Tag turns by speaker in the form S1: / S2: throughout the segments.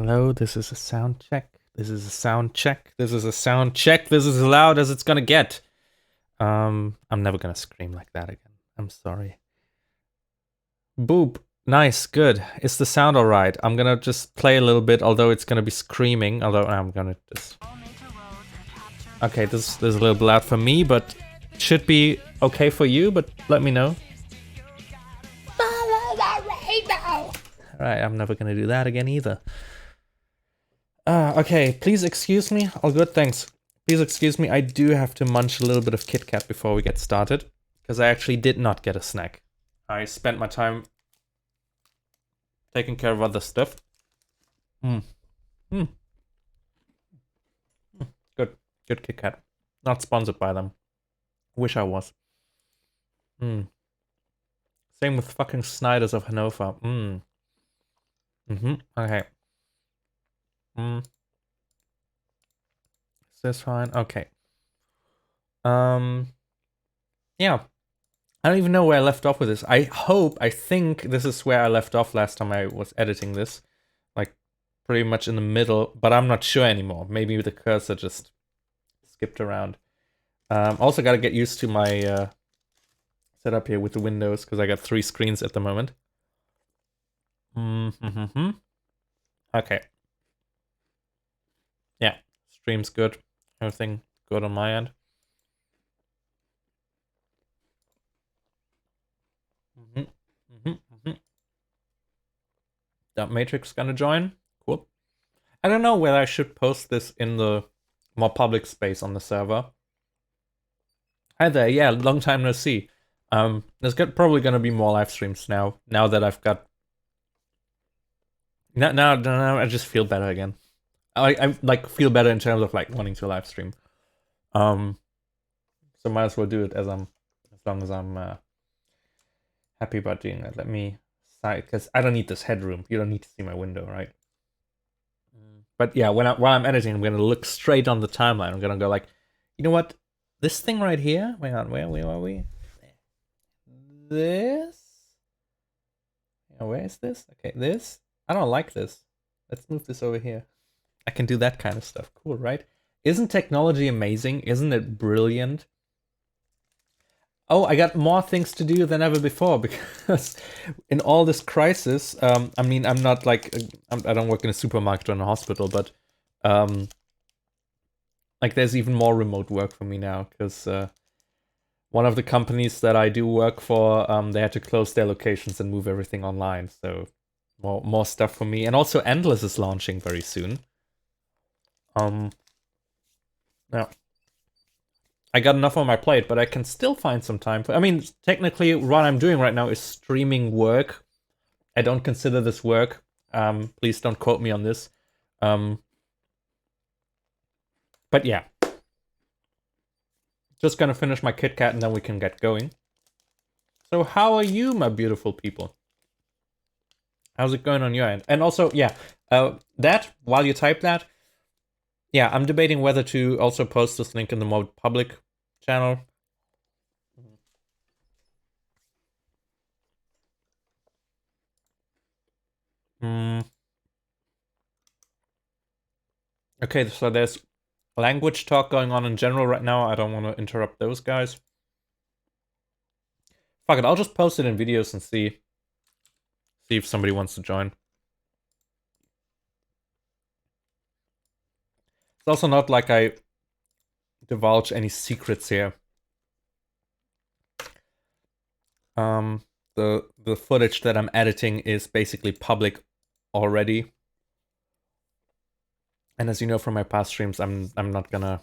S1: Hello, this is a sound check. This is a sound check. This is a sound check. This is as loud as it's gonna get. I'm never gonna scream like that again. I'm sorry. Boop. Nice, good. Is the sound alright? I'm gonna just play a little bit, although it's gonna be screaming. Although I'm gonna just... Okay, this is a little bit loud for me, but it should be okay for you, but let me know. Alright, I'm never gonna do that again either. Okay, please excuse me. All good, thanks. Please excuse me, I do have to munch a little bit of Kit Kat before we get started, because I actually did not get a snack. I spent my time taking care of other stuff. Good Kit Kat. Not sponsored by them. Wish I was. Same with fucking Snyder's of Hanover. Okay. Is this fine? Okay. Yeah. I don't even know where I left off with this. I think this is where I left off last time I was editing this. Like, pretty much in the middle, but I'm not sure anymore. Maybe the cursor just skipped around. Also gotta get used to my setup here with the windows, because I got 3 screens at the moment. Okay. Yeah, stream's good. Everything good on my end. That Matrix gonna join. Cool. I don't know whether I should post this in the more public space on the server. Hi there, yeah, long time no see. There's probably gonna be more live streams now that I've got... Now I just feel better again. I like feel better in terms of like wanting to live stream. So might as well do it as long as I'm happy about doing that. Let me side, because I don't need this headroom. You don't need to see my window, right? But yeah, while I'm editing, I'm gonna look straight on the timeline. I'm gonna go like, you know what? This thing right here. Wait on, where are we? This. Yeah, where is this? Okay, this. I don't like this. Let's move this over here. I can do that kind of stuff. Cool, right? Isn't technology amazing? Isn't it brilliant? Oh, I got more things to do than ever before, because in all this crisis, I mean, I'm not like, I don't work in a supermarket or in a hospital, but like there's even more remote work for me now, because one of the companies that I do work for, they had to close their locations and move everything online, so more stuff for me. And also Endless is launching very soon. Yeah. I got enough on my plate, but I can still find some time for... I mean, technically, what I'm doing right now is streaming work. I don't consider this work. Please don't quote me on this. But yeah. Just gonna finish my Kit Kat and then we can get going. So how are you, my beautiful people? How's it going on your end? And also, yeah, while you type that, yeah, I'm debating whether to also post this link in the more public channel. Okay, so there's language talk going on in general right now. I don't want to interrupt those guys. Fuck it, I'll just post it in videos and see if somebody wants to join. It's also not like I divulge any secrets here. The footage that I'm editing is basically public already. And as you know from my past streams, I'm not gonna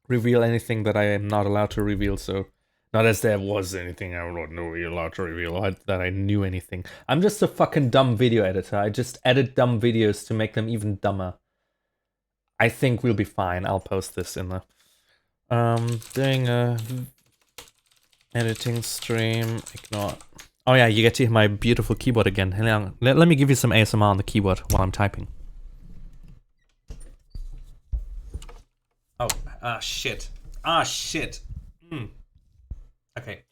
S1: reveal anything that I am not allowed to reveal, so not as there was anything I would not be allowed to reveal, that I knew anything. I'm just a fucking dumb video editor. I just edit dumb videos to make them even dumber. I think we'll be fine. I'll post this in the... doing a editing stream, ignore... Oh yeah, you get to hear my beautiful keyboard again. Hang on. Let me give you some ASMR on the keyboard while I'm typing. Oh, shit. Shit. Okay.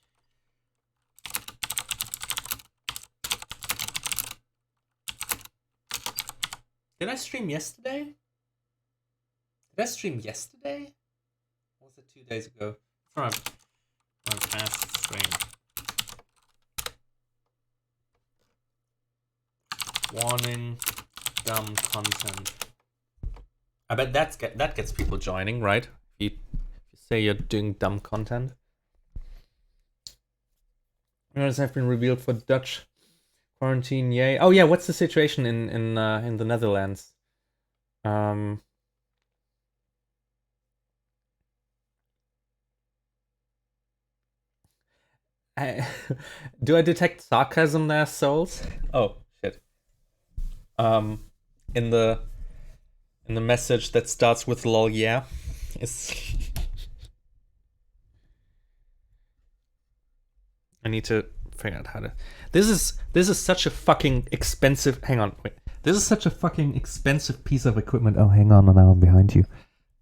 S1: Did I stream yesterday? Did I stream yesterday? Or was it 2 days ago? From my past stream. Warning, dumb content. I bet that gets people joining, right? If you say you're doing dumb content. Winners have been revealed for Dutch quarantine. Yay! Oh yeah, what's the situation in the Netherlands? Do I detect sarcasm there, souls? Oh shit. In the message that starts with lol, yeah, it's. I need to figure out how to. This is such a fucking expensive. Hang on, wait. This is such a fucking expensive piece of equipment. Oh, hang on, now I'm behind you.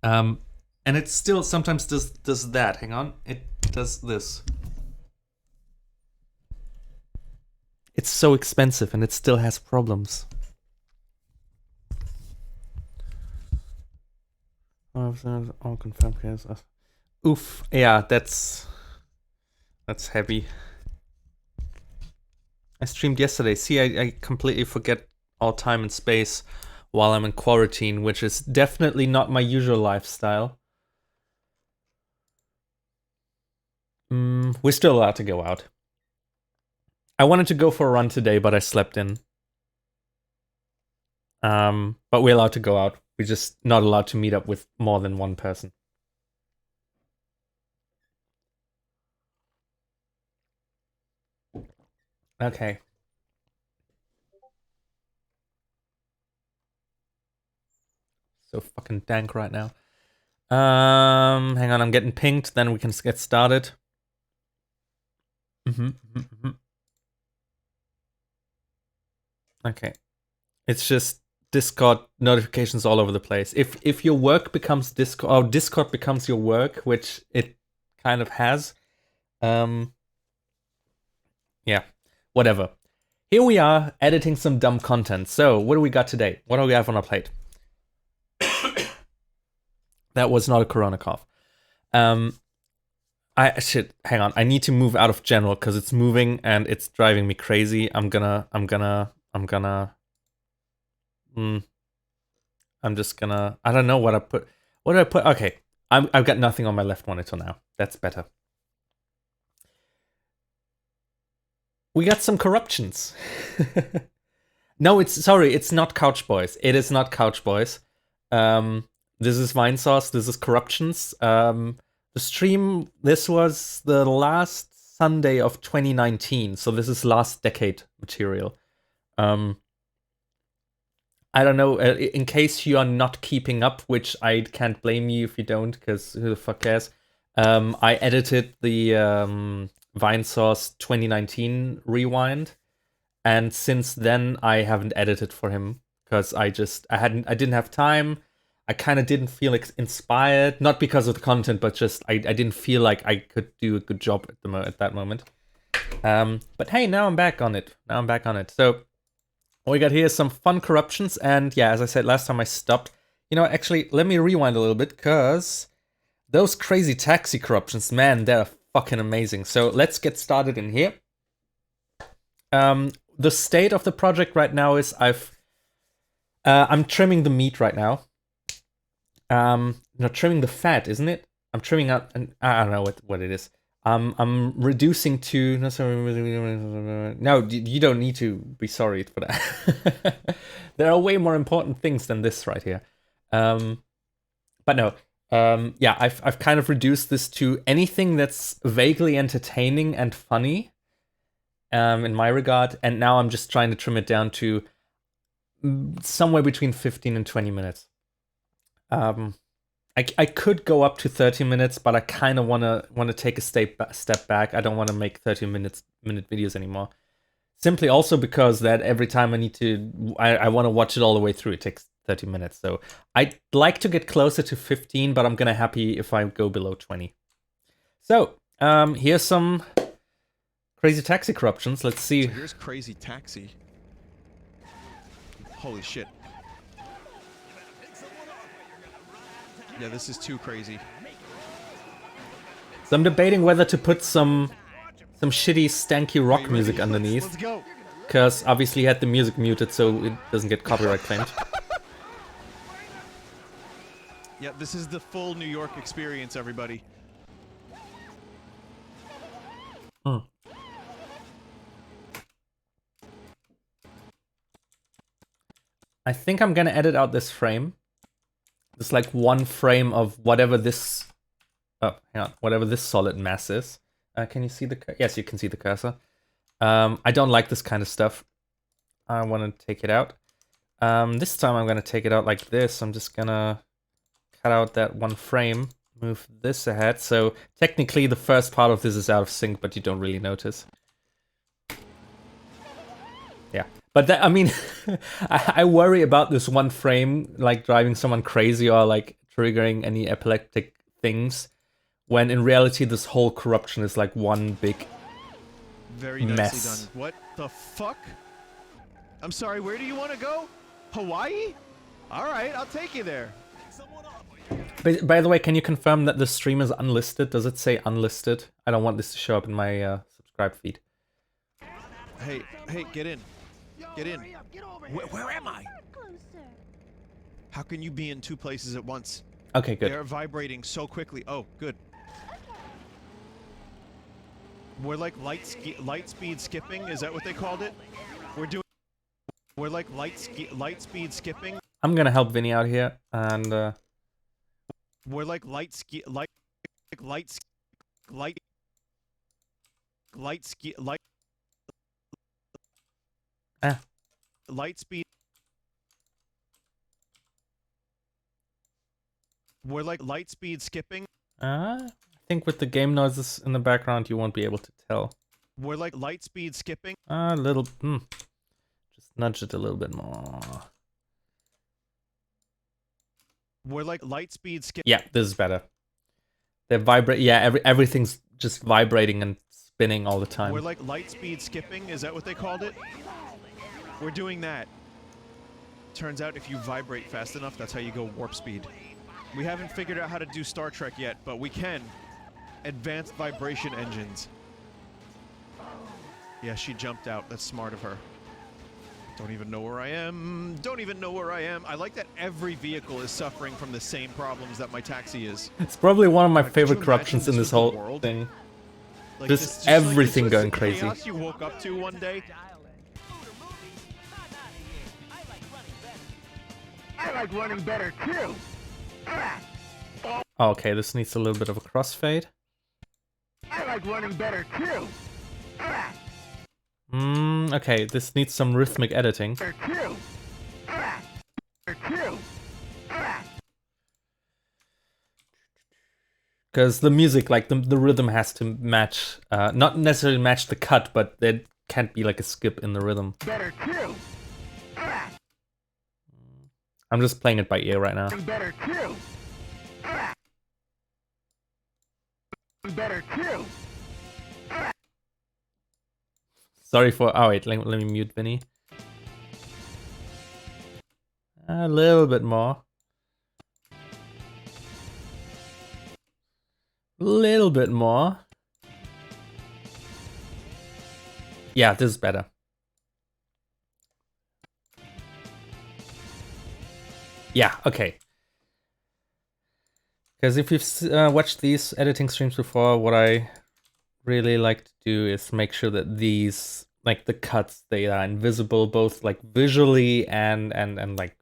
S1: And it still sometimes does that. Hang on, it does this. It's so expensive and it still has problems. All confirmed cases. Oof. Yeah, that's heavy. I streamed yesterday. See, I completely forget all time and space while I'm in quarantine, which is definitely not my usual lifestyle. We're still allowed to go out. I wanted to go for a run today, but I slept in. But we're allowed to go out. We're just not allowed to meet up with more than one person. Okay. So fucking dank right now. Hang on, I'm getting pinged, then we can get started. Okay. It's just Discord notifications all over the place. If your work becomes Discord, or Discord becomes your work, which it kind of has, yeah, whatever. Here we are, editing some dumb content. So, what do we got today? What do we have on our plate? That was not a corona cough. Hang on. I need to move out of general because it's moving and it's driving me crazy. I'm just gonna. I don't know what I put. What did I put? Okay, I've got nothing on my left monitor now. That's better. We got some corruptions. No, it's not Couch Boys. It is not Couch Boys. This is Vine Sauce. This is Corruptions. The stream, this was the last Sunday of 2019. So this is last decade material. I don't know, in case you are not keeping up, which I can't blame you if you don't, because who the fuck cares? I edited the Vine Sauce 2019 rewind. And since then, I haven't edited for him because I didn't have time. I kind of didn't feel inspired, not because of the content, but just I didn't feel like I could do a good job at that moment. But hey, now I'm back on it. So what we got here is some fun corruptions, and yeah, as I said last time, I stopped. You know, actually, let me rewind a little bit because those crazy taxi corruptions, man, they're fucking amazing. So let's get started in here. The state of the project right now is I'm trimming the meat right now. Not trimming the fat, isn't it? I'm trimming out, and I don't know what it is. I'm reducing to. No, you don't need to be sorry for that. There are way more important things than this right here. But no. Yeah, I've kind of reduced this to anything that's vaguely entertaining and funny. In my regard, and now I'm just trying to trim it down to somewhere between 15 and 20 minutes. I could go up to 30 minutes, but I kind of want to take a step back. I don't want to make 30-minute videos anymore. Simply also because that every time I want to watch it all the way through, it takes 30 minutes. So I'd like to get closer to 15, but I'm gonna happy if I go below 20. So here's some Crazy Taxi corruptions. Let's see.
S2: So here's Crazy Taxi. Holy shit. Yeah, this is too crazy.
S1: So I'm debating whether to put some shitty stanky rock music underneath.
S2: Let's go.
S1: Because obviously he had the music muted so it doesn't get copyright claimed.
S2: Yeah, this is the full New York experience, everybody.
S1: I think I'm gonna edit out this frame. It's like one frame of whatever this... Oh, hang on. Whatever this solid mass is. Can you see the... Yes, you can see the cursor. I don't like this kind of stuff. I want to take it out. This time I'm gonna take it out like this. I'm just gonna cut out that one frame. Move this ahead. So technically the first part of this is out of sync, but you don't really notice. Yeah. But that, I mean, I worry about this one frame, like driving someone crazy or like triggering any epileptic things, when in reality this whole corruption is like one big
S2: Very
S1: mess.
S2: nicely done. What the fuck? I'm sorry, where do you want to go? Hawaii? Alright, I'll take you there.
S1: By the way, can you confirm that the stream is unlisted? Does it say unlisted? I don't want this to show up in my subscribe feed.
S2: Hey, get in. Get in. Where am I? How can you be in two places at once?
S1: Okay, good.
S2: They're vibrating so quickly. Oh, good. We're like light speed skipping. Is that what they called it? We're like light speed skipping.
S1: I'm gonna help Vinny out here, and
S2: we're like light speed We're like light speed skipping.
S1: I think with the game noises in the background, you won't be able to tell.
S2: We're like light speed skipping.
S1: A little. Just nudge it a little bit more.
S2: We're like light speed skipping.
S1: Yeah, this is better. They vibrate. Yeah, everything's just vibrating and spinning all the time.
S2: We're like light speed skipping. Is that what they called it? We're doing that. Turns out if you vibrate fast enough, that's how you go warp speed. We haven't figured out how to do Star Trek yet, but we can. Advanced vibration engines. Yeah, she jumped out. That's smart of her. Don't even know where I am. Don't even know where I am. I like that every vehicle is suffering from the same problems that my taxi is.
S1: It's probably one of my favorite corruptions in this whole
S2: world?
S1: thing.
S2: Like
S1: just everything
S2: like,
S1: going crazy.
S2: Chaos you woke up to one day.
S3: I like running better too.
S1: Oh, okay, this needs a little bit of a crossfade.
S3: I like running better too.
S1: Okay, this needs some rhythmic editing. Because the music, like the rhythm has to match, not necessarily match the cut, but there can't be like a skip in the rhythm.
S3: Better too.
S1: I'm just playing it by ear right now.
S3: Better too. Better too.
S1: Sorry for... Oh wait, let me mute Vinny. A little bit more. Little bit more. Yeah, this is better. Yeah, okay. Because if you've watched these editing streams before, what I really like to do is make sure that these, like the cuts, they are invisible, both like visually and like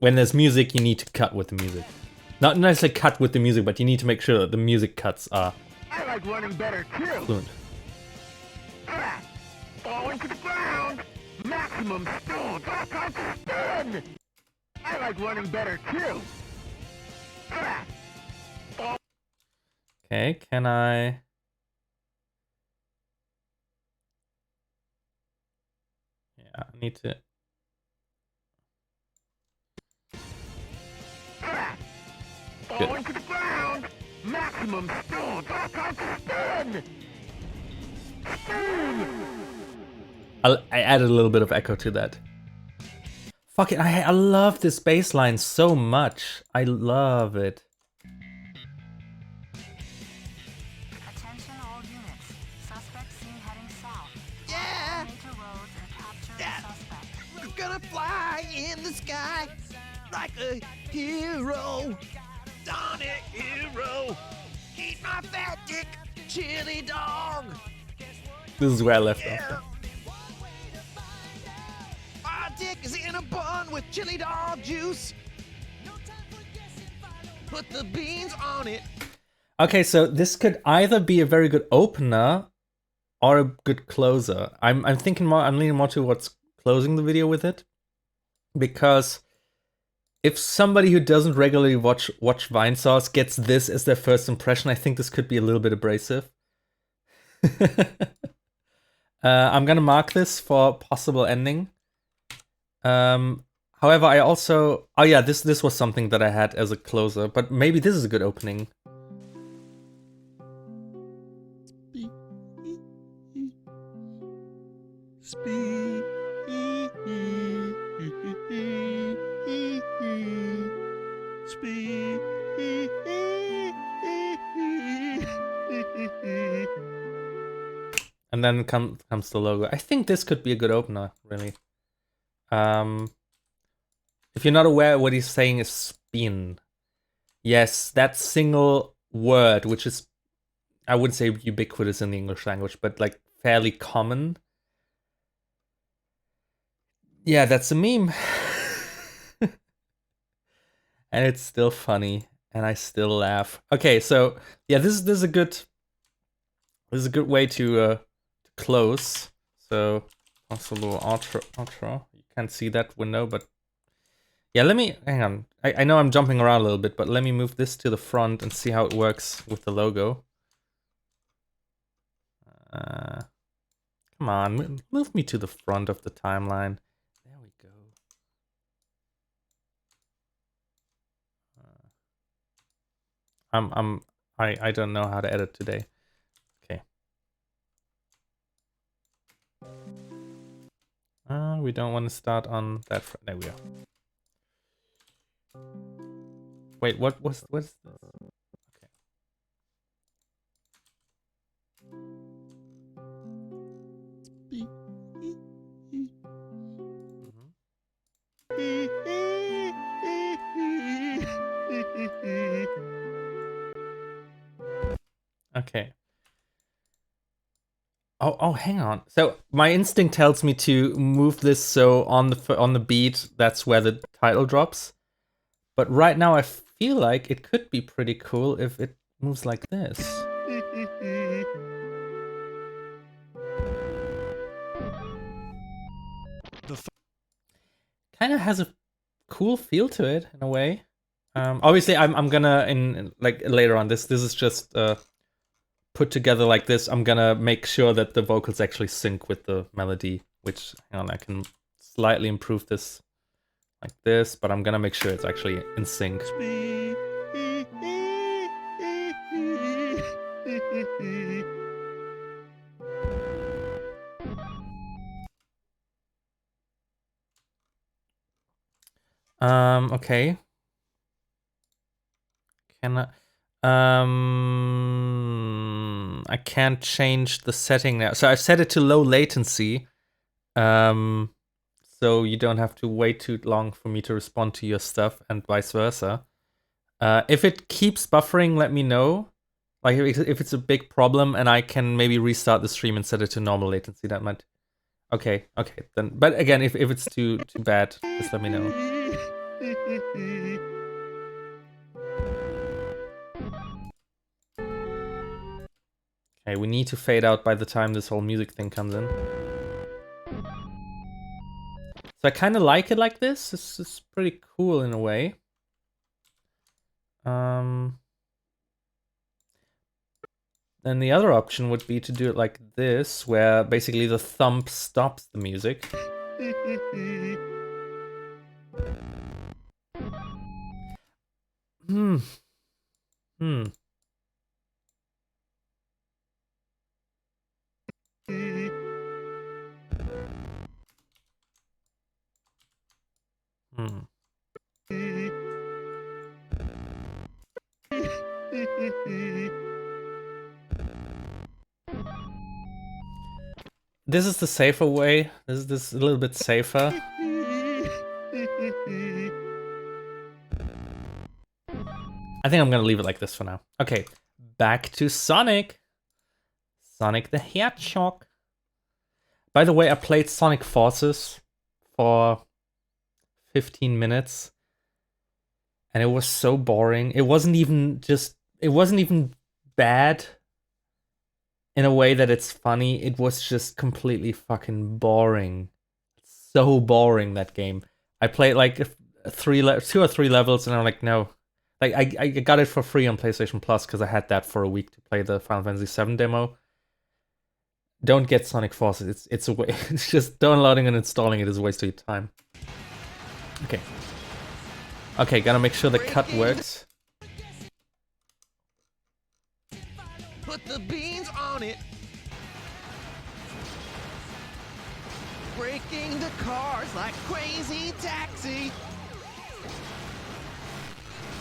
S1: when there's music, you need to cut with the music. Not necessarily cut with the music, but you need to make sure that the music cuts are
S3: I like running better too.
S1: fluent.
S3: Falling to the ground. Maximum speed. Back on spin. I like running better too.
S1: Okay, can I... Yeah, I need to...
S3: Falling to the ground. Maximum speed. Back on spin.
S1: I added a little bit of echo to that. Fuck it, I love this bass line so much. I love it.
S2: sky like a hero. Sonic hero. Eat my fat dick, chili dog.
S1: This is where I left off.
S2: My dick is in a bun with chili dog juice. Put the beans on it.
S1: Okay, so this could either be a very good opener or a good closer. I'm thinking more. I'm leaning more towards closing the video with it, because if somebody who doesn't regularly watch Vinesauce gets this as their first impression, I think this could be a little bit abrasive. I'm gonna mark this for possible ending. However, I also this was something that I had as a closer, but maybe this is a good opening. And then comes the logo. I think this could be a good opener, really. If you're not aware, what he's saying is spin. Yes, that single word, which is, I wouldn't say ubiquitous in the English language, but like fairly common. Yeah, that's a meme. And it's still funny, and I still laugh. Okay, so yeah, this is a good way to close. So also a little outro. You can't see that window, but yeah, let me hang on. I know I'm jumping around a little bit, but let me move this to the front and see how it works with the logo. Come on, move me to the front of the timeline. There we go. I don't know how to edit today. Okay. We don't want to start on that. There we are. Wait, what's this? Okay. Okay. Oh, hang on. So my instinct tells me to move this so on the beat, that's where the title drops. But right now I feel like it could be pretty cool if it moves like this. Kind of has a cool feel to it in a way. Obviously, I'm gonna in like later on. This is just put together like this. I'm gonna make sure that the vocals actually sync with the melody. Which, hang on, I can slightly improve this like this, but I'm gonna make sure it's actually in sync. Okay. Can I can't change the setting now. So I've set it to low latency. So you don't have to wait too long for me to respond to your stuff and vice versa. If it keeps buffering, let me know. Like if it's a big problem and I can maybe restart the stream and set it to normal latency, that might. Okay, then. But again, if it's too bad, just let me know. Okay, we need to fade out by the time this whole music thing comes in. So I kind of like it like this. This is pretty cool in a way. Then the other option would be to do it like this, where basically the thump stops the music. This is the safer way. This is a little bit safer. I think I'm gonna leave it like this for now. Okay, back to Sonic. Sonic the Hedgehog. By the way, I played Sonic Forces for 15 minutes. And it was so boring. It wasn't even bad in a way that it's funny. It was just completely fucking boring. So boring, that game. I played like 2 or 3 levels and I'm like, no. Like I got it for free on PlayStation Plus because I had that for a week to play the Final Fantasy VII demo. Don't get Sonic Forces. It's a way. It's just downloading and installing it is a waste of your time. Okay. Okay, gotta make sure the cut works.
S2: Put the beans on it. Breaking the cars like Crazy Taxi.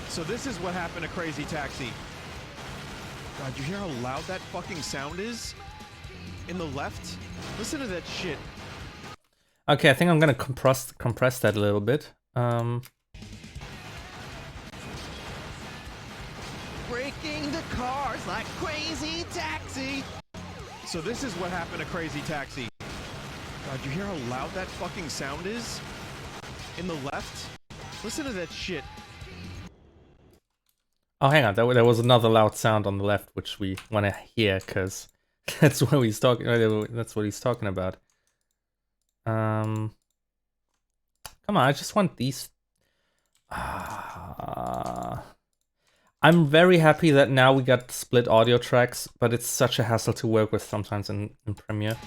S2: So this is what happened to Crazy Taxi. God, you hear how loud that fucking sound is? In the left? Listen to that shit.
S1: Okay, I think I'm gonna compress that a little bit.
S2: Breaking the cars like Crazy Taxi. So this is what happened to Crazy Taxi. God, you hear how loud that fucking sound is? In the left? Listen to that shit.
S1: Oh, hang on, there was another loud sound on the left which we want to hear because that's what he's talking. That's what he's talking about. Come on, I just want these. I'm very happy that now we got split audio tracks, but it's such a hassle to work with sometimes in Premiere.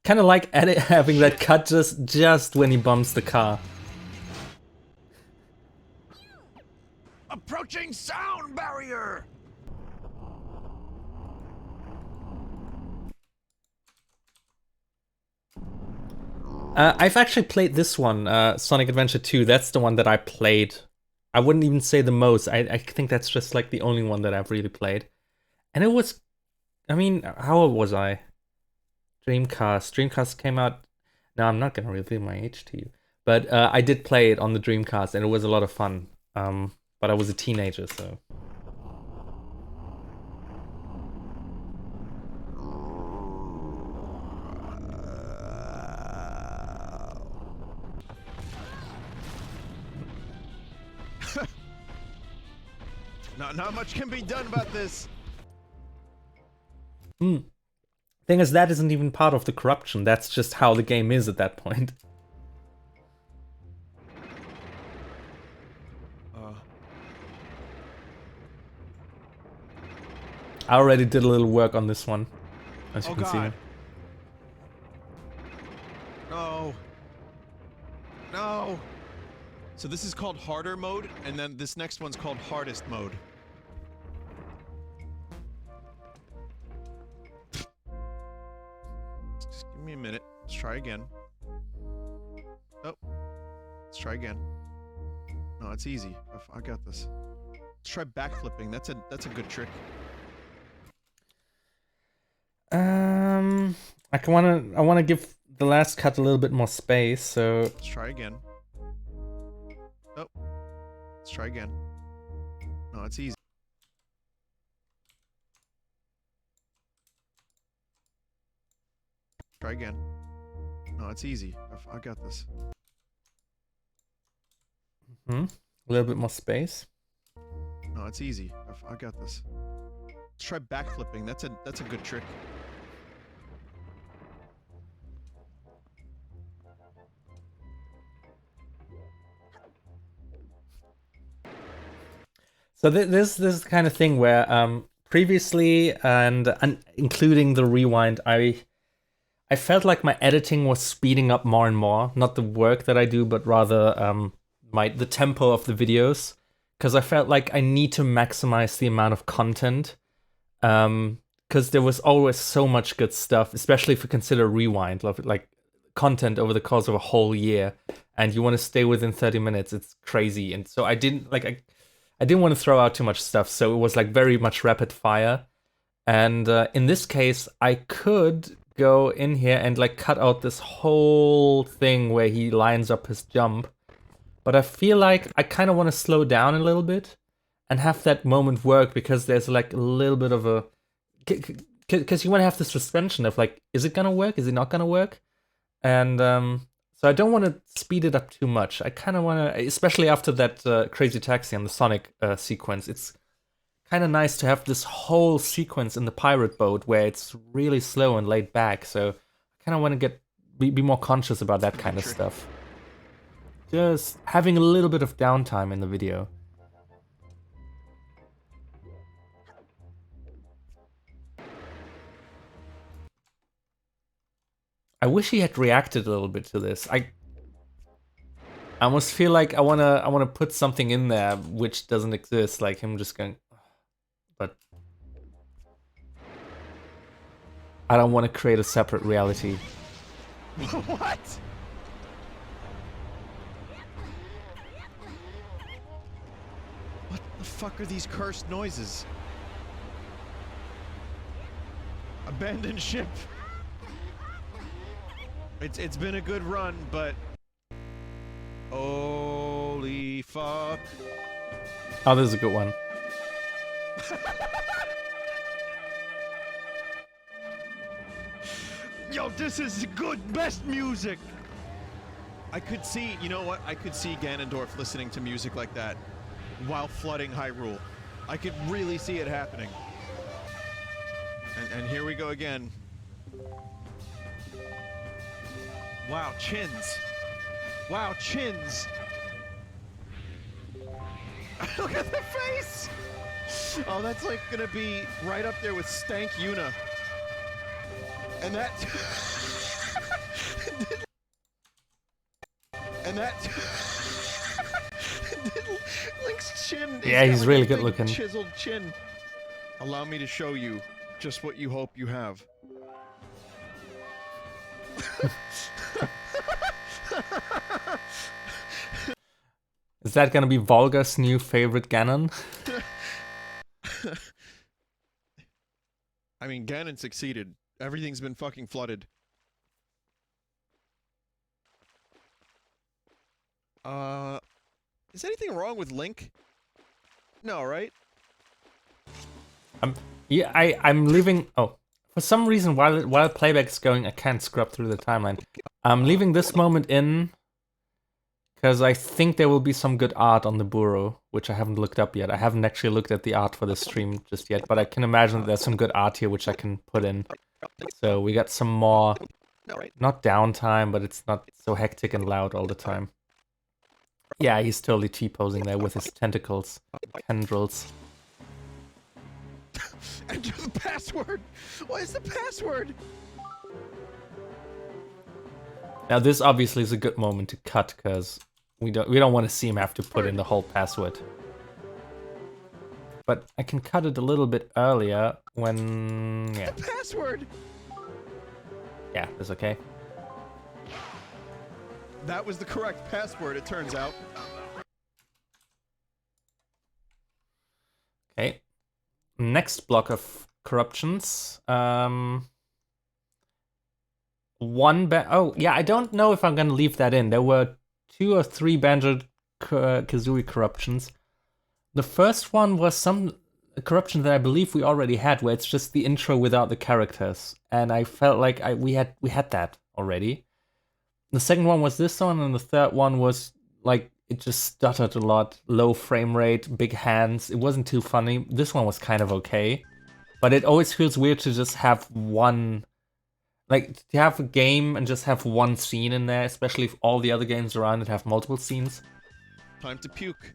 S1: Kind of like having that cut just when he bumps the car.
S2: Approaching sound barrier!
S1: I've actually played this one, Sonic Adventure 2. That's the one that I played. I wouldn't even say the most. I think that's just like the only one that I've really played. And it was... I mean, how old was I? Dreamcast. Dreamcast came out... No, I'm not going to reveal my age to you. But I did play it on the Dreamcast, and it was a lot of fun. But I was a teenager, so...
S2: Not much can be done about this.
S1: Thing is, that isn't even part of the corruption. That's just how the game is at that point. I already did a little work on this one, as you can see.
S2: No. No. So this is called harder mode, and then this next one's called hardest mode. Just give me a minute. Let's try again. Oh. Let's try again. No, it's easy. I got this. Let's try backflipping. That's a good trick.
S1: I wanna give the last cut a little bit more space, so
S2: let's try again. Oh. Let's try again. No, it's easy. Try again. No, it's easy. I got this.
S1: a little bit more space.
S2: No, it's easy. I got this. Let's try backflipping. That's a good trick.
S1: So this is the kind of thing where previously and including the rewind, I felt like my editing was speeding up more and more. Not the work that I do, but rather the tempo of the videos, because I felt like I need to maximize the amount of content. Because there was always so much good stuff, especially if you consider rewind, like content over the course of a whole year, and you want to stay within 30 minutes. It's crazy, and so I didn't I didn't want to throw out too much stuff, so it was like very much rapid fire. And in this case, I could go in here and like cut out this whole thing where he lines up his jump. But I feel like I kind of want to slow down a little bit and have that moment work, because there's like a little bit of a... Because you want to have this suspension of like, is it gonna work? Is it not gonna work? And so I don't want to speed it up too much. I kind of want to, especially after that crazy taxi and the Sonic sequence, it's kind of nice to have this whole sequence in the pirate boat where it's really slow and laid back. So I kind of want to be more conscious about that kind of stuff. Just having a little bit of downtime in the video. I wish he had reacted a little bit to this. I almost feel like I wanna put something in there which doesn't exist, like him just going, but I don't want to create a separate reality.
S2: What? What the fuck are these cursed noises? Abandoned ship. It's been a good run, but holy fuck.
S1: Oh, this is a good one.
S2: Yo, this is good, best music. I could see, you know what? I could see Ganondorf listening to music like that while flooding Hyrule. I could really see it happening. And here we go again. Wow, chins. Wow, chins. Look at the face. Oh, that's like gonna be right up there with Stank Yuna. And that... and that... Link's chin.
S1: Yeah, he's
S2: got
S1: really
S2: a
S1: good
S2: big
S1: looking.
S2: Chiseled chin. Allow me to show you just what you hope you have.
S1: Is that gonna be Volga's new favorite Ganon?
S2: I mean, Ganon succeeded. Everything's been fucking flooded. Is anything wrong with Link? No, right?
S1: Yeah, I'm leaving. Oh, for some reason, while playback's going, I can't scrub through the timeline. I'm leaving this moment in because I think there will be some good art on the burrow, which I haven't looked up yet. I haven't actually looked at the art for the stream just yet, but I can imagine that there's some good art here which I can put in. So we got some more, not downtime, but it's not so hectic and loud all the time. Yeah, he's totally T-posing there with his tentacles, tendrils.
S2: Enter the password! What is the password?
S1: Now this obviously is a good moment to cut because we don't want to see him have to put in the whole password. But I can cut it a little bit earlier when
S2: The password!
S1: Yeah, that's okay.
S2: That was the correct password, it turns out.
S1: Okay. Next block of corruptions. Oh yeah, I don't know if I'm gonna leave that in. There were 2 or 3 Banjo-Kazooie corruptions. The first one was some corruption that I believe we already had, where it's just the intro without the characters, and I felt like we had that already. The second one was this one, and the third one was like it just stuttered a lot, low frame rate, big hands. It wasn't too funny. This one was kind of okay, but it always feels weird to just have one, like to have a game and just have one scene in there, especially if all the other games around it have multiple scenes.
S2: Time to puke.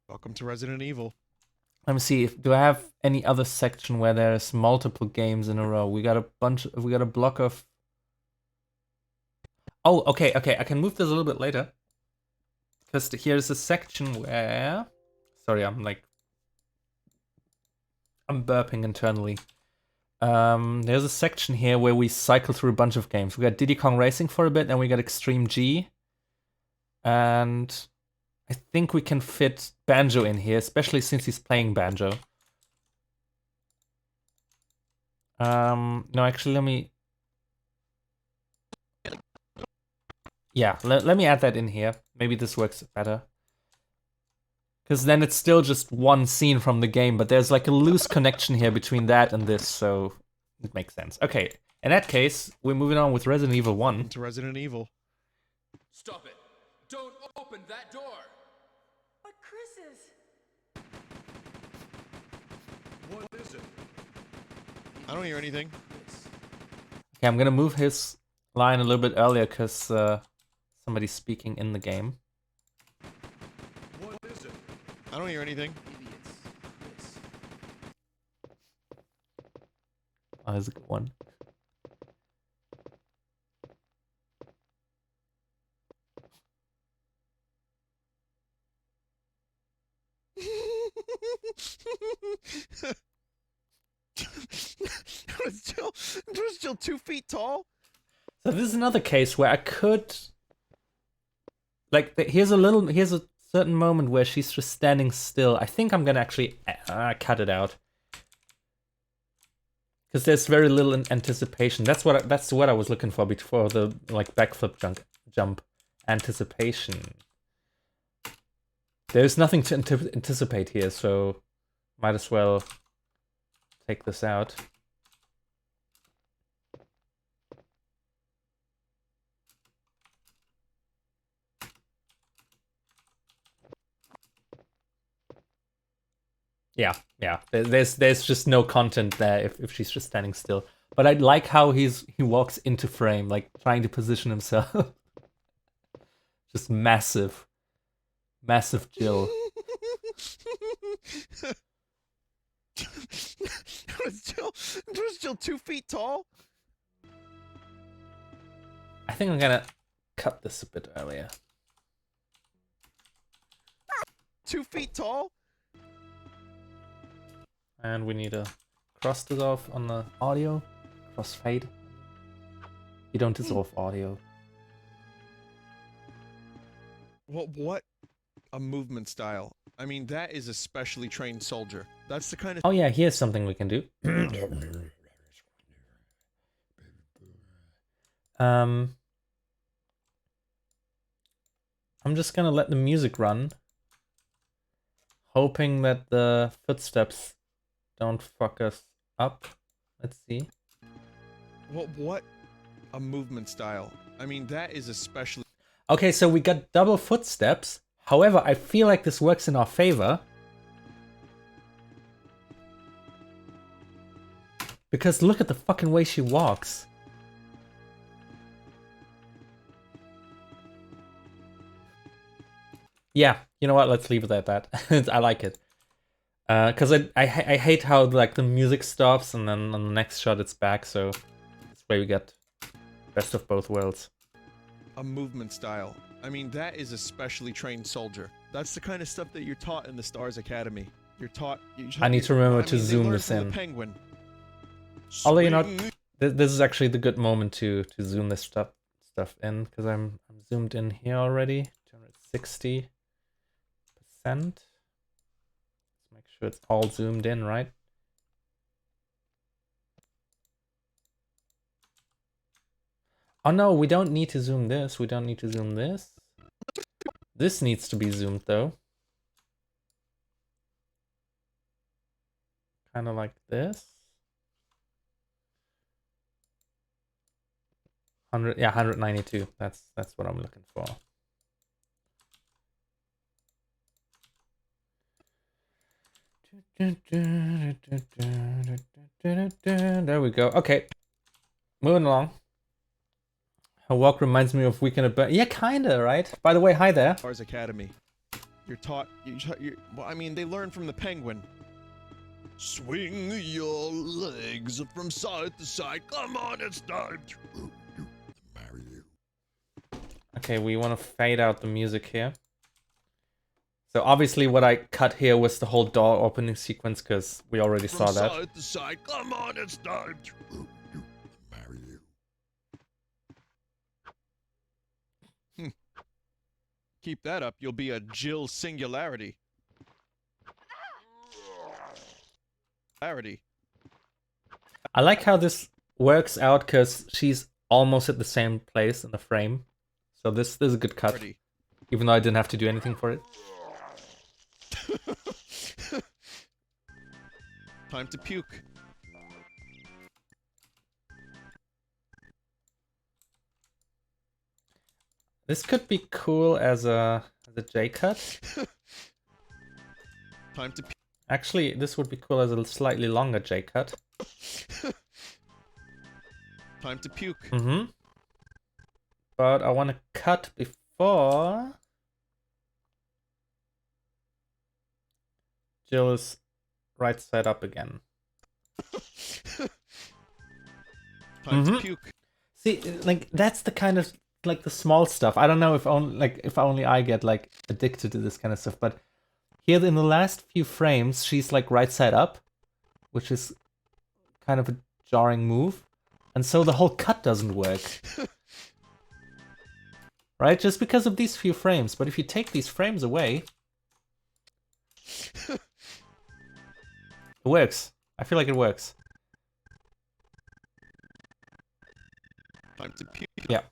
S2: Welcome to Resident Evil.
S1: Let me see. Do I have any other section where there's multiple games in a row? We got a block of. Oh, okay. I can move this a little bit later. Because here's a section where. Sorry, I'm burping internally. There's a section here where we cycle through a bunch of games. We got Diddy Kong Racing for a bit, then we got Extreme G. And I think we can fit Banjo in here, especially since he's playing Banjo. No, actually, let me... Yeah, let me add that in here. Maybe this works better. Because then it's still just one scene from the game, but there's like a loose connection here between that and this, so it makes sense. Okay, in that case, we're moving on with Resident Evil 1.
S2: To Resident Evil.
S4: Stop it! Don't open that door!
S5: But Chris is...
S4: What is it?
S2: I don't hear anything.
S1: Okay, I'm gonna move his line a little bit earlier because somebody's speaking in the game.
S4: What is it?
S2: I don't hear anything.
S4: Maybe it's this.
S1: Oh, that's a good one.
S2: It was still 2 feet tall.
S1: So this is another case where I could, like, here's a certain moment where she's just standing still. I think I'm gonna actually cut it out because there's very little anticipation. That's what I was looking for before the like backflip jump anticipation. There's nothing to anticipate here, so might as well take this out. Yeah. There's just no content there if she's just standing still. But I like how he walks into frame, like trying to position himself. Just massive Jill.
S2: It was still 2 feet tall.
S1: I think I'm gonna cut this a bit earlier.
S2: 2 feet tall.
S1: And we need to cross dissolve on the audio. Crossfade. You don't dissolve audio.
S2: Well, what a movement style. I mean, that is a specially trained soldier. That's the kind of...
S1: Oh yeah, here's something we can do. I'm just gonna let the music run, hoping that the footsteps don't fuck us up. Let's see.
S2: Well, what a movement style. I mean, that is especially...
S1: Okay, so we got double footsteps. However, I feel like this works in our favor. Because look at the fucking way she walks. Yeah, you know what? Let's leave it at that. I like it. Because I hate how like the music stops and then on the next shot it's back, so this way we get best of both worlds.
S2: A movement style. I mean, that is a specially trained soldier. That's the kind of stuff that you're taught in the Stars Academy. You're taught...
S1: I need to remember to
S2: they
S1: zoom
S2: learn
S1: this
S2: from
S1: in.
S2: The Penguin.
S1: Although you know,
S2: Swing.
S1: this is actually the good moment to zoom this stuff in, because I'm zoomed in here already. 260%. Let's make sure it's all zoomed in, right? Oh no, we don't need to zoom this. We don't need to zoom this. This needs to be zoomed though. Kind of like this. 192. That's what I'm looking for. There we go. Okay, moving along. Her walk reminds me of Weekend at Bernie. Yeah, kinda, right? By the way, hi there.
S2: Stars Academy. You're taught... well, I mean, they learn from the Penguin. Swing your legs from side to side. Come on, it's time to marry you.
S1: Okay, we want to fade out the music here. So obviously what I cut here was the whole door opening sequence, because we already saw that.
S2: From side to side. Come on, it's time to marry you. Keep that up, you'll be a Jill Singularity.
S1: I like how this works out because she's almost at the same place in the frame. So this is a good cut,
S2: Ready.
S1: even though I didn't have to do anything for it.
S2: Time to puke.
S1: This could be cool as a J cut.
S2: Time to puke.
S1: Actually, this would be cool as a slightly longer J cut.
S2: Time to puke.
S1: Mm-hmm. But I want to cut before Jill is right side up again.
S2: Time to puke.
S1: See, like that's the kind of like the small stuff. I don't know if only I get like addicted to this kind of stuff, but here in the last few frames, she's like right side up, which is kind of a jarring move, and so the whole cut doesn't work. Right? Just because of these few frames. But if you take these frames away, it works. I feel like it works.
S2: Time to puke.
S1: Yeah.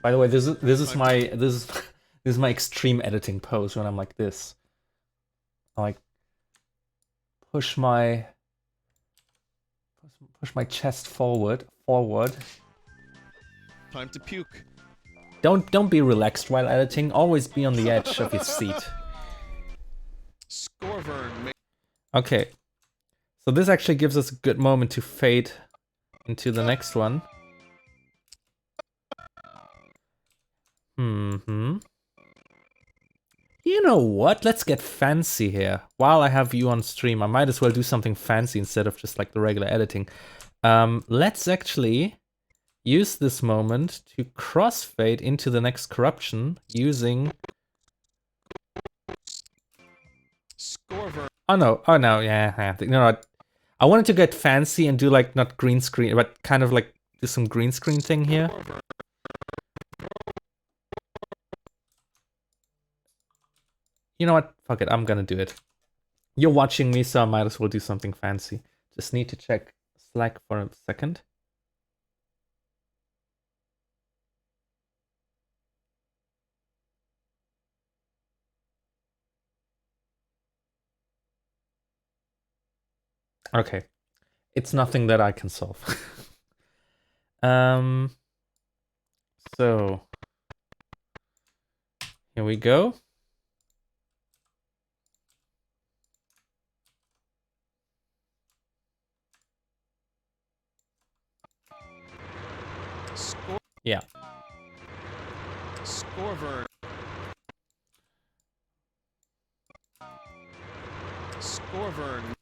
S1: By the way, this is my extreme editing pose when I'm like this. I like push my chest forward.
S2: Time to puke.
S1: Don't be relaxed while editing. Always be on the edge of your seat.
S2: Scorvern.
S1: Okay. So this actually gives us a good moment to fade into the next one. You know what? Let's get fancy here. While I have you on stream, I might as well do something fancy instead of just like the regular editing. Let's actually use this moment to crossfade into the next corruption using...
S2: Scorvern.
S1: Oh no, yeah. You know what? I wanted to get fancy and do like not green screen, but kind of like do some green screen thing here. You know what? Fuck it, I'm gonna do it. You're watching me, so I might as well do something fancy. Just need to check Slack for a second. Okay. It's nothing that I can solve. So here we go. Yeah.
S2: Scorvern. Scorvern.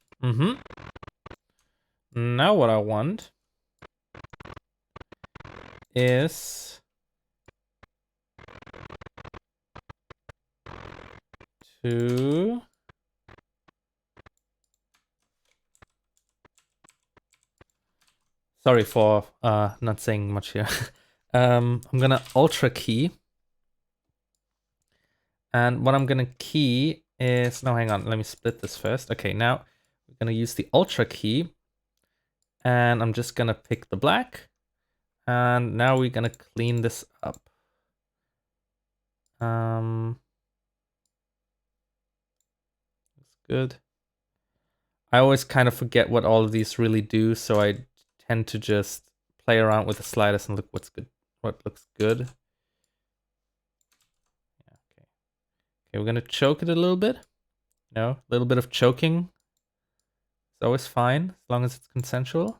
S1: Now what I want is to sorry for not saying much here. I'm gonna ultra key, and what I'm gonna key is no, hang on, let me split this first. Okay, now we're gonna use the ultra key, and I'm just gonna pick the black, and now we're gonna clean this up. That's good. I always kind of forget what all of these really do, so I tend to just play around with the sliders and look what's good, what looks good. Yeah, okay. Okay, we're gonna choke it a little bit. No, a little bit of choking is always fine, as long as it's consensual.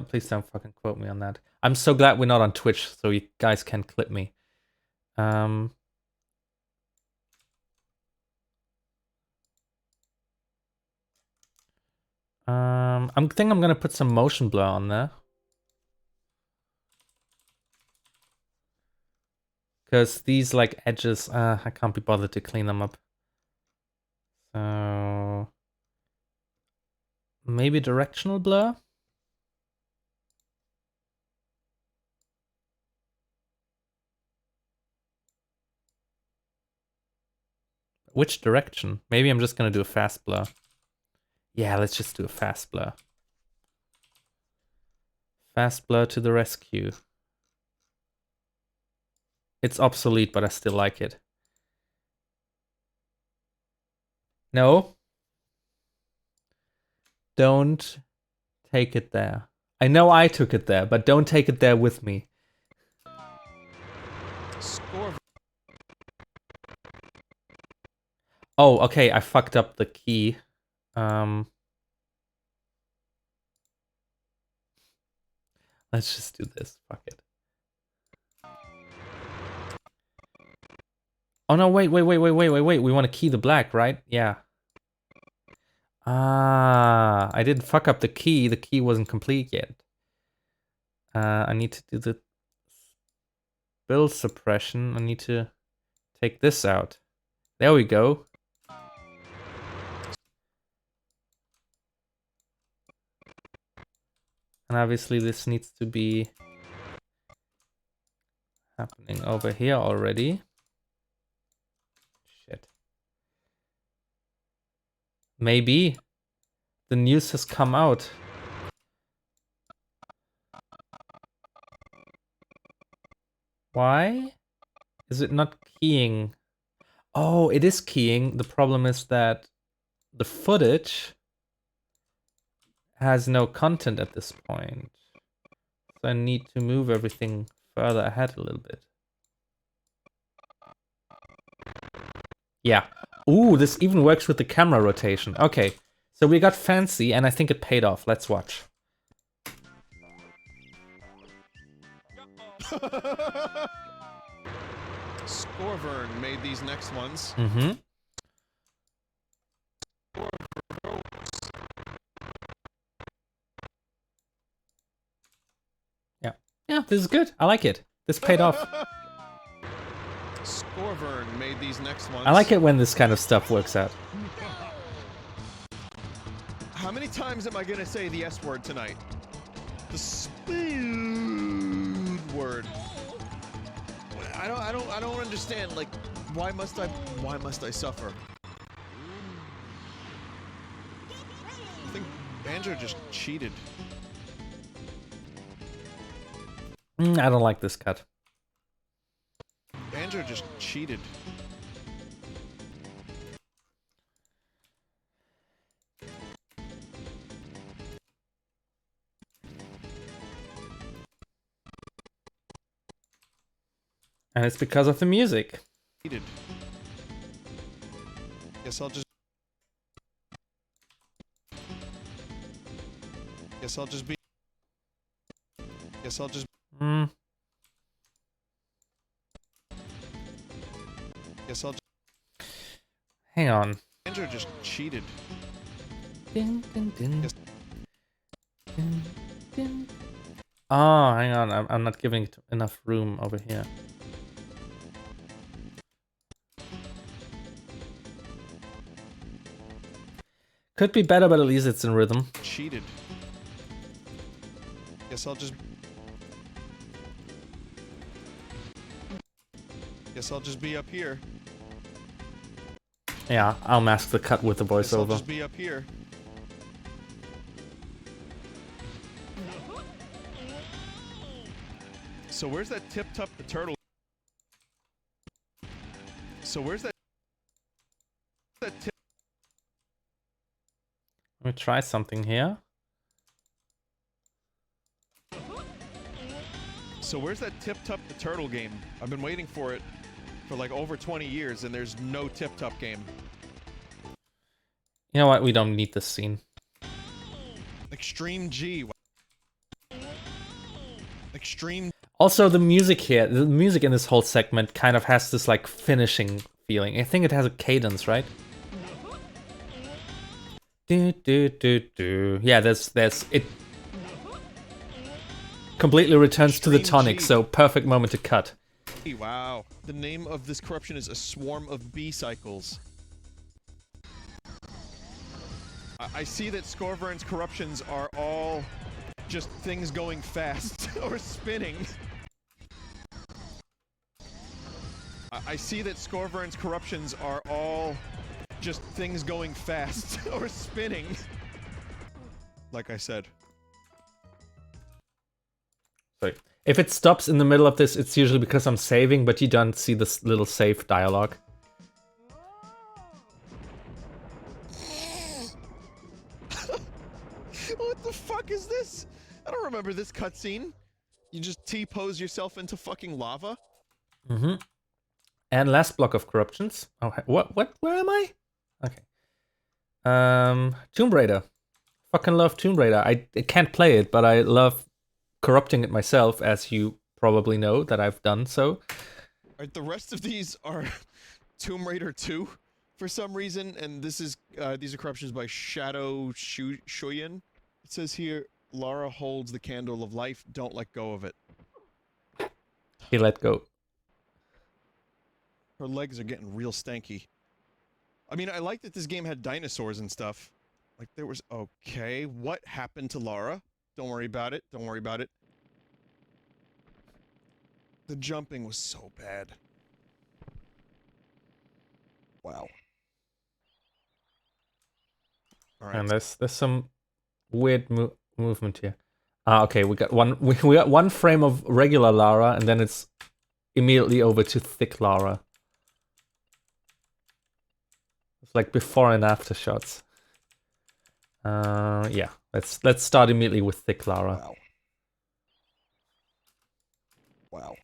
S1: Please don't fucking quote me on that. I'm so glad we're not on Twitch, so you guys can clip me. I think I'm gonna put some motion blur on there. Because these like edges, I can't be bothered to clean them up. So maybe directional blur? Which direction? Maybe I'm just gonna do a fast blur. Yeah, let's just do a fast blur. Fast blur to the rescue. It's obsolete, but I still like it. No. Don't take it there. I know I took it there, but don't take it there with me.
S2: Score.
S1: Oh, okay, I fucked up the key. Let's just do this. Fuck it. Oh no, wait. We want to key the black, right? Yeah. Ah, I didn't fuck up the key. The key wasn't complete yet. I need to do the build suppression. I need to take this out. There we go. And obviously this needs to be happening over here already. Shit. Maybe the news has come out. Why is it not keying? Oh, it is keying. The problem is that the footage has no content at this point. So I need to move everything further ahead a little bit. Yeah. Ooh, this even works with the camera rotation. Okay, so we got fancy and I think it paid off. Let's watch.
S2: Scorvern made these next ones.
S1: Mm-hmm. Yeah, this is good. I like it. This paid off.
S2: Scorvern made these next ones.
S1: I like it when this kind of stuff works out.
S2: How many times am I gonna say the S word tonight? The speed word. I don't understand. Like, why must I suffer? I think Banjo just cheated.
S1: I don't like this cut.
S2: Banjo just cheated.
S1: And it's because of the music.
S2: Cheated. Guess I'll just be. Guess I'll just. Guess I'll just.
S1: Hang on.
S2: Andrew just cheated.
S1: Ding, ding, ding. Yes. Ding, ding. Oh, hang on. I'm not giving it enough room over here. Could be better, but at least it's in rhythm.
S2: Cheated. Guess I'll just. Guess I'll just be up here.
S1: Yeah, I'll mask the cut with the
S2: Guess I'll
S1: voiceover.
S2: just be up here. So where's that Tip Tup the turtle? So where's that tip?
S1: Let me try something here.
S2: So where's that Tip Tup the turtle game? I've been waiting for it for like over 20 years and there's no Tip Tup game.
S1: You know what? We don't need this scene.
S2: Extreme G. Extreme.
S1: Also, the music here, the music in this whole segment kind of has this like finishing feeling. I think it has a cadence, right? Do do do do. Yeah, there's it. Completely returns to the tonic, so perfect moment to cut.
S2: Wow. The name of this corruption is a swarm of bee cycles. I see that Scorvern's corruptions are all just things going fast or spinning. I see that Scorvern's corruptions are all just things going fast or spinning. Like I said.
S1: Sorry. If it stops in the middle of this, it's usually because I'm saving, but you don't see this little save dialogue.
S2: What the fuck is this? I don't remember this cutscene. You just T-pose yourself into fucking lava?
S1: Mm-hmm. And last block of corruptions. Oh, what? Where am I? Okay. Tomb Raider. Fucking love Tomb Raider. I can't play it, but I love corrupting it myself, as you probably know that I've done so.
S2: Alright, the rest of these are Tomb Raider 2 for some reason, and this is these are corruptions by Shadow Shuyan. It says here, Lara holds the candle of life, don't let go of it.
S1: He let go.
S2: Her legs are getting real stanky. I mean, I like that this game had dinosaurs and stuff. Like, there was... Okay, what happened to Lara? Don't worry about it, don't worry about it. The jumping was so bad. Wow. Alright.
S1: And there's some weird movement here. Okay, we got one frame of regular Lara, and then it's immediately over to thick Lara. It's like before and after shots. Yeah, let's start immediately with thick Lara.
S2: Wow. Wow.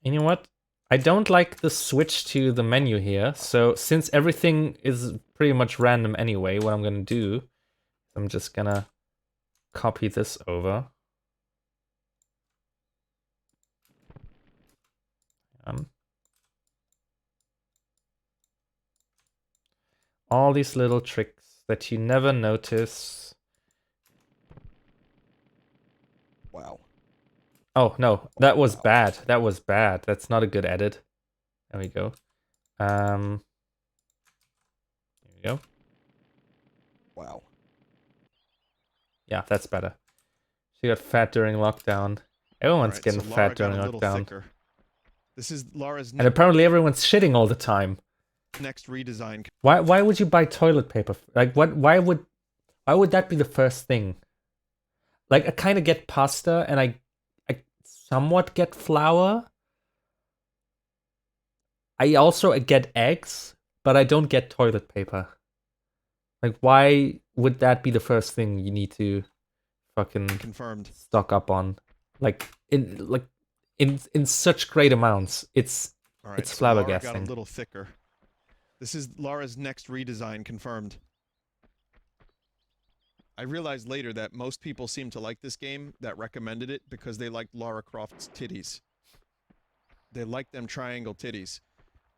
S1: You know what? I don't like the switch to the menu here, so since everything is pretty much random anyway, what I'm gonna do, I'm just gonna copy this over. All these little tricks that you never notice.
S2: Wow.
S1: Oh, no, that was bad. That was bad. That's not a good edit. There we go. There we go.
S2: Wow.
S1: Yeah, that's better. She got fat during lockdown. Everyone's
S2: Alright,
S1: getting
S2: so
S1: fat
S2: Lara
S1: during
S2: got a little
S1: lockdown.
S2: thicker. This is Lara's
S1: And apparently everyone's shitting all the time.
S2: next redesign.
S1: Why would you buy toilet paper? Like why would that be the first thing? Like I kind of get pasta and I somewhat get flour. I also get eggs, but I don't get toilet paper. Like why would that be the first thing you need to fucking
S2: Confirmed.
S1: stock up on? Like in such great amounts. It's
S2: Alright,
S1: it's
S2: so Lara got
S1: flabbergasting.
S2: a little thicker. This is Lara's next redesign confirmed. I realized later that most people seem to like this game that recommended it because they liked Lara Croft's titties. They liked them triangle titties.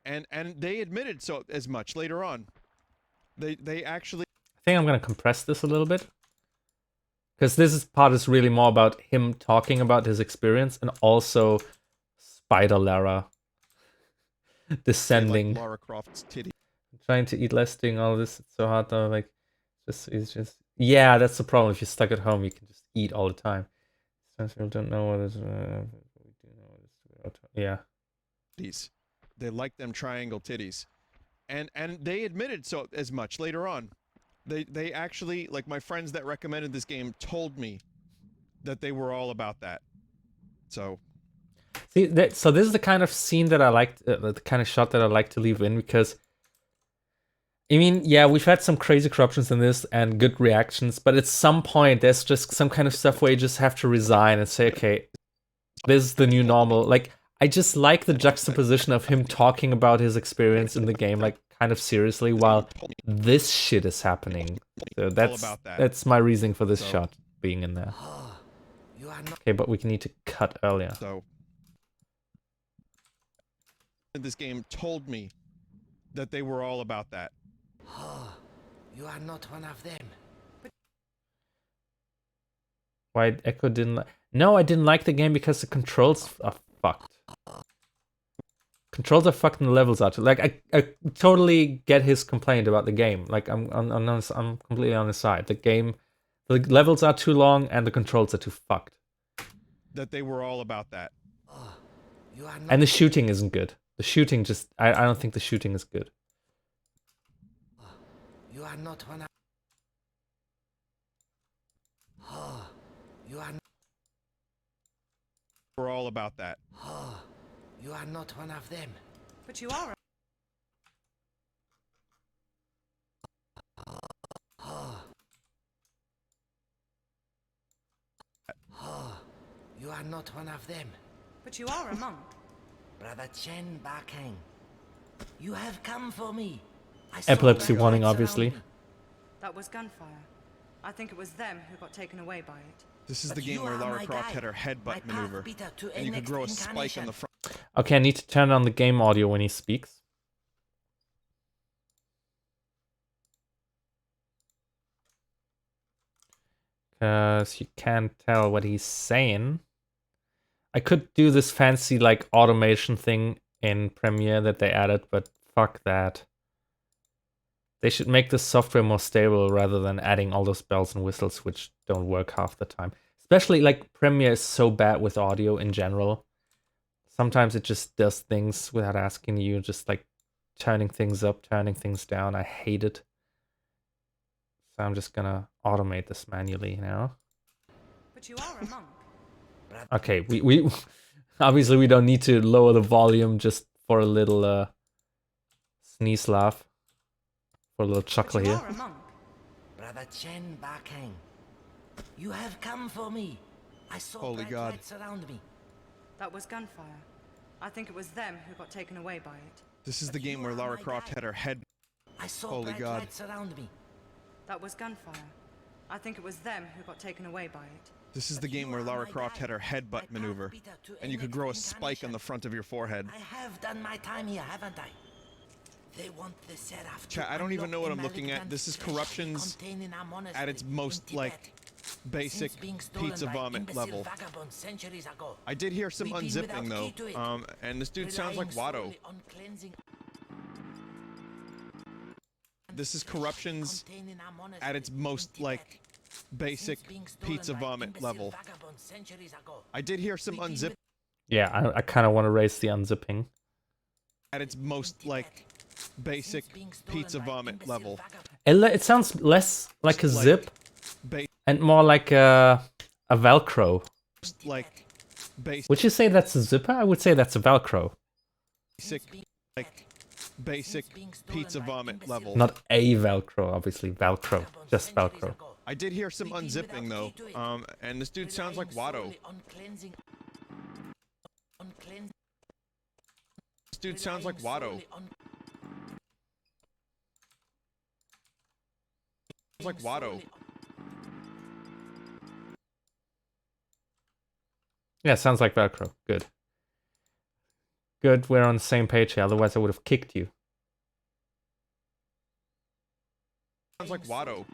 S2: And they admitted so as much later on. They actually
S1: I think I'm gonna compress this a little bit. Because this part is really more about him talking about his experience and also Spider Lara descending.
S2: like Lara Croft's titties.
S1: Trying to eat less, doing all this. It's so hard though. Like, it's just. Yeah, that's the problem. If you're stuck at home, you can just eat all the time. Sometimes people don't know what is. Yeah.
S2: They like them triangle titties. And they admitted so as much later on. They actually, like my friends that recommended this game told me that they were all about that. So
S1: See, so this is the kind of scene that I like, the kind of shot that I like to leave in, because I mean, yeah, we've had some crazy corruptions in this and good reactions, but at some point there's just some kind of stuff where you just have to resign and say, okay, this is the new normal. Like, I just like the juxtaposition of him talking about his experience in the game, like kind of seriously, while this shit is happening. So that's my reasoning for this shot being in there. Okay, but we need to cut earlier.
S2: So this game told me that they were all about that.
S3: You are not one of them.
S1: Why Echo didn't like... No, I didn't like the game because the controls are fucked. Controls are fucked and the levels are too. Like, I totally get his complaint about the game. Like, I'm completely on his side. The levels are too long and the controls are too fucked.
S2: That they were all about that.
S3: You are not
S1: And the shooting isn't good. The shooting just... I don't think the shooting is good.
S3: You are not one of You are.
S2: We're all about that.
S3: Oh, you are not one of them.
S5: But you are.
S3: Oh, you are not one of them.
S5: But you are a monk.
S3: Brother Chen Bakang, you have come for me. I saw
S1: Epilepsy
S3: black
S1: warning,
S3: lights
S1: obviously.
S3: around me.
S5: That was gunfire. I think it was them who got taken away by it.
S2: This is
S3: But
S2: the game
S3: you
S2: where
S3: are
S2: Lara
S3: my
S2: Croft
S3: guide,
S2: had her
S3: my
S2: headbutt maneuver,
S3: path beater to
S2: and you could
S3: next
S2: grow a spike on
S3: incarnation.
S2: the front.
S1: Okay, I need to turn on the game audio when he speaks. Because you can't tell what he's saying. I could do this fancy like automation thing in Premiere that they added, but fuck that. They should make the software more stable rather than adding all those bells and whistles which don't work half the time. Especially like Premiere is so bad with audio in general. Sometimes it just does things without asking you, just like turning things up, turning things down. I hate it. So I'm just gonna automate this manually now.
S5: But you are a monk.
S1: Okay, we obviously we don't need to lower the volume just for a little sneeze laugh. For a little chuckle
S5: But you
S1: here.
S5: are a monk.
S3: Brother Chen Bakang, you have come for me. I saw
S2: Holy
S3: bright
S2: God.
S3: lights around me.
S5: That was gunfire. I think it was them who got taken away by it.
S2: This is
S3: But
S2: the game
S3: you
S2: where
S3: are
S2: Lara
S3: my
S2: Croft
S3: guide.
S2: had her head.
S3: I saw
S2: Holy
S3: bright
S2: God.
S3: lights around me.
S5: That was gunfire. I think it was them who got taken away by it.
S2: This is
S3: But
S2: the game
S3: you
S2: where
S3: are
S2: Lara
S3: my
S2: Croft
S3: guide,
S2: had her
S3: my
S2: headbutt
S3: path
S2: maneuver,
S3: beater to
S2: and you could
S3: next
S2: grow a spike on the
S3: incarnation.
S2: front of your forehead.
S3: I have done my time here, haven't I? They want the Seraph
S2: Chat,
S3: to
S2: I don't even
S3: unlock
S2: know what
S3: the
S2: I'm looking at.
S3: maleficent
S2: This is
S3: treasure
S2: Corruption's
S3: contained in our
S2: at
S3: monastery
S2: its most
S3: in
S2: like
S3: Tibet.
S2: basic
S3: Since being stolen
S2: pizza
S3: by
S2: vomit
S3: imbecile
S2: level.
S3: vagabonds centuries ago.
S2: I did hear some
S3: We've been
S2: unzipping
S3: without
S2: though,
S3: key to it,
S2: and this dude sounds like
S3: relying
S2: Watto.
S3: solely on cleansing
S2: This is Corruption's
S3: contained in our
S2: at
S3: monastery
S2: its most
S3: in
S2: like
S3: Tibet.
S2: basic
S3: Since being stolen
S2: pizza
S3: by
S2: vomit
S3: imbecile
S2: level.
S3: vagabonds centuries ago.
S2: I did hear some
S3: We've been
S2: unzipping
S1: Yeah, I kind of want to raise the unzipping.
S2: at its most like basic
S3: Since being stolen
S2: pizza
S3: by
S2: vomit
S3: imbecile
S2: level.
S3: vagabonds.
S1: It sounds less like a
S2: Like,
S1: zip
S2: Ba-
S1: and more like a Velcro.
S2: like basic
S1: Would you say that's a zipper? I would say that's a Velcro.
S2: like basic pizza vomit level.
S1: Not a Velcro, obviously. Velcro. Just Velcro.
S2: I did hear some unzipping though, and this dude sounds like Watto. This dude sounds like Watto. Like Watto.
S1: Yeah, sounds like Velcro. Good. Good, we're on the same page here. Otherwise, I would have kicked you.
S2: Sounds like Watto.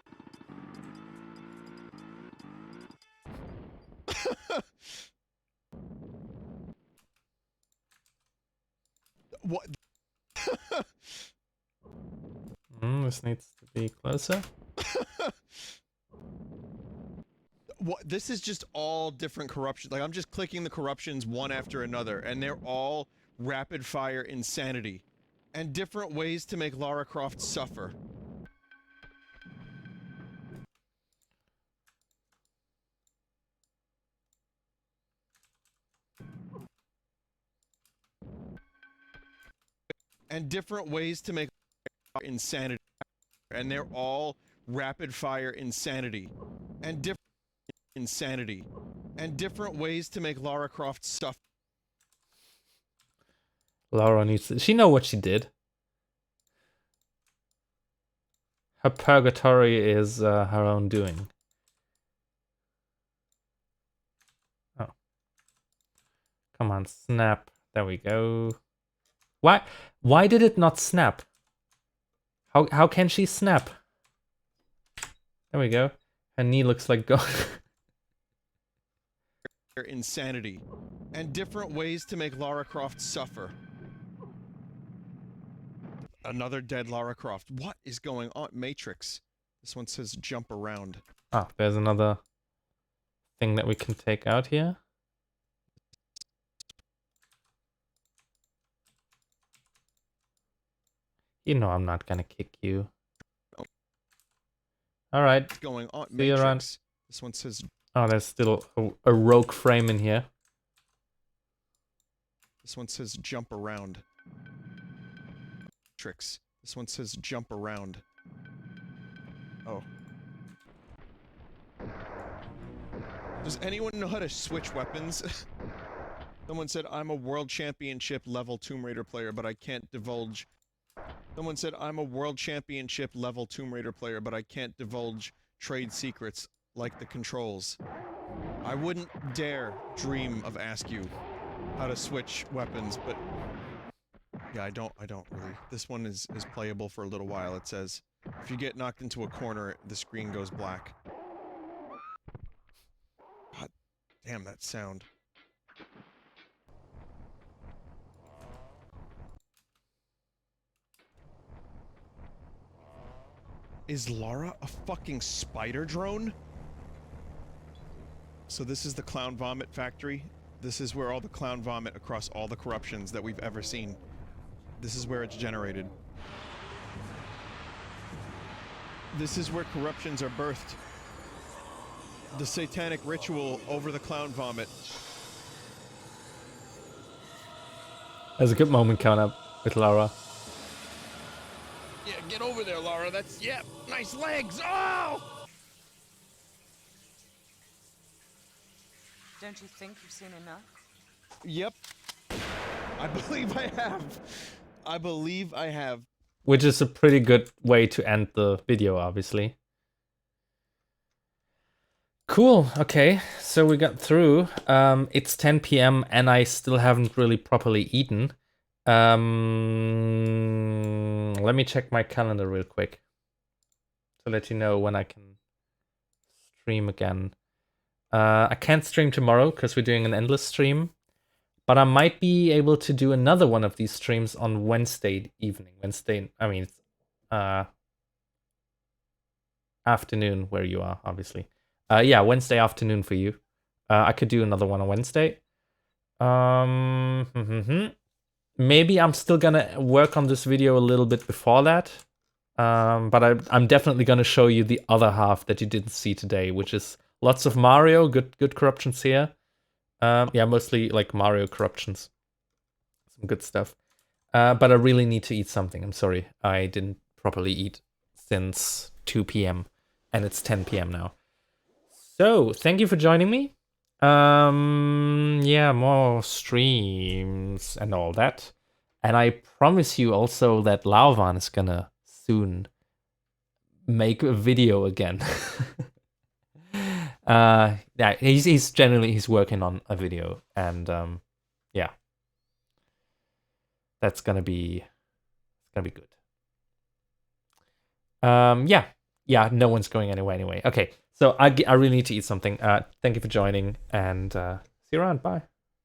S2: What?
S1: This needs to be closer.
S2: What? This is just all different corruption. Like I'm just clicking the corruptions one after another, and they're all rapid fire insanity, and different ways to make Lara Croft suffer. And different ways to make insanity, and they're all rapid fire insanity, and different insanity, and different ways to make Lara Croft suffer.
S1: Laura needs to... She know what she did. Her purgatory is her own doing. Oh. Come on, snap. There we go. Why did it not snap? How can she snap? There we go. Her knee looks like God.
S2: Insanity, and different ways to make Lara Croft suffer. Another dead Lara Croft. What is going on? Matrix. This one says jump around.
S1: Ah, there's another thing that we can take out here. You know I'm not gonna kick you. Alright.
S2: What's going on?
S1: See you around.
S2: Matrix. This one says.
S1: Oh, there's still a rogue frame in here.
S2: This one says jump around. Tricks. This one says jump around. Oh. Does anyone know how to switch weapons? Someone said, I'm a world championship level Tomb Raider player, but I can't divulge. Someone said, I'm a world championship level Tomb Raider player, but I can't divulge trade secrets like the controls. I wouldn't dare dream of ask you how to switch weapons, but yeah, I don't really. This one is playable for a little while. It says, if you get knocked into a corner, the screen goes black. God damn that sound. Is Lara a fucking spider drone? So this is the clown vomit factory. This is where all the clown vomit across all the corruptions that we've ever seen. This is where it's generated. This is where corruptions are birthed. The satanic ritual over the clown vomit.
S1: There's a good moment coming up with Lara.
S2: Yeah, get over there, Lara. That's, yeah, nice legs. Oh!
S5: Don't you think you've seen enough?
S2: Yep. I believe I have. I believe I have.
S1: Which is a pretty good way to end the video, obviously. Cool, okay, so we got through. It's 10 p.m. and I still haven't really properly eaten. Let me check my calendar real quick to let you know when I can stream again. I can't stream tomorrow because we're doing an endless stream, but I might be able to do another one of these streams on Wednesday evening. Afternoon where you are, obviously. Yeah, Wednesday afternoon for you. I could do another one on Wednesday. Maybe I'm still gonna work on this video a little bit before that. But I'm definitely gonna show you the other half that you didn't see today, which is lots of Mario, good corruptions here. Yeah, mostly like Mario corruptions. Some good stuff. But I really need to eat something. I'm sorry. I didn't properly eat since 2 p.m. and it's 10 p.m. now. So, thank you for joining me. Yeah, more streams and all that. And I promise you also that Lauvan is gonna soon make a video again. Yeah, he's working on a video, and yeah, that's gonna be good. Yeah, no one's going anywhere anyway. Okay, so I really need to eat something. Thank you for joining, and see you around. Bye.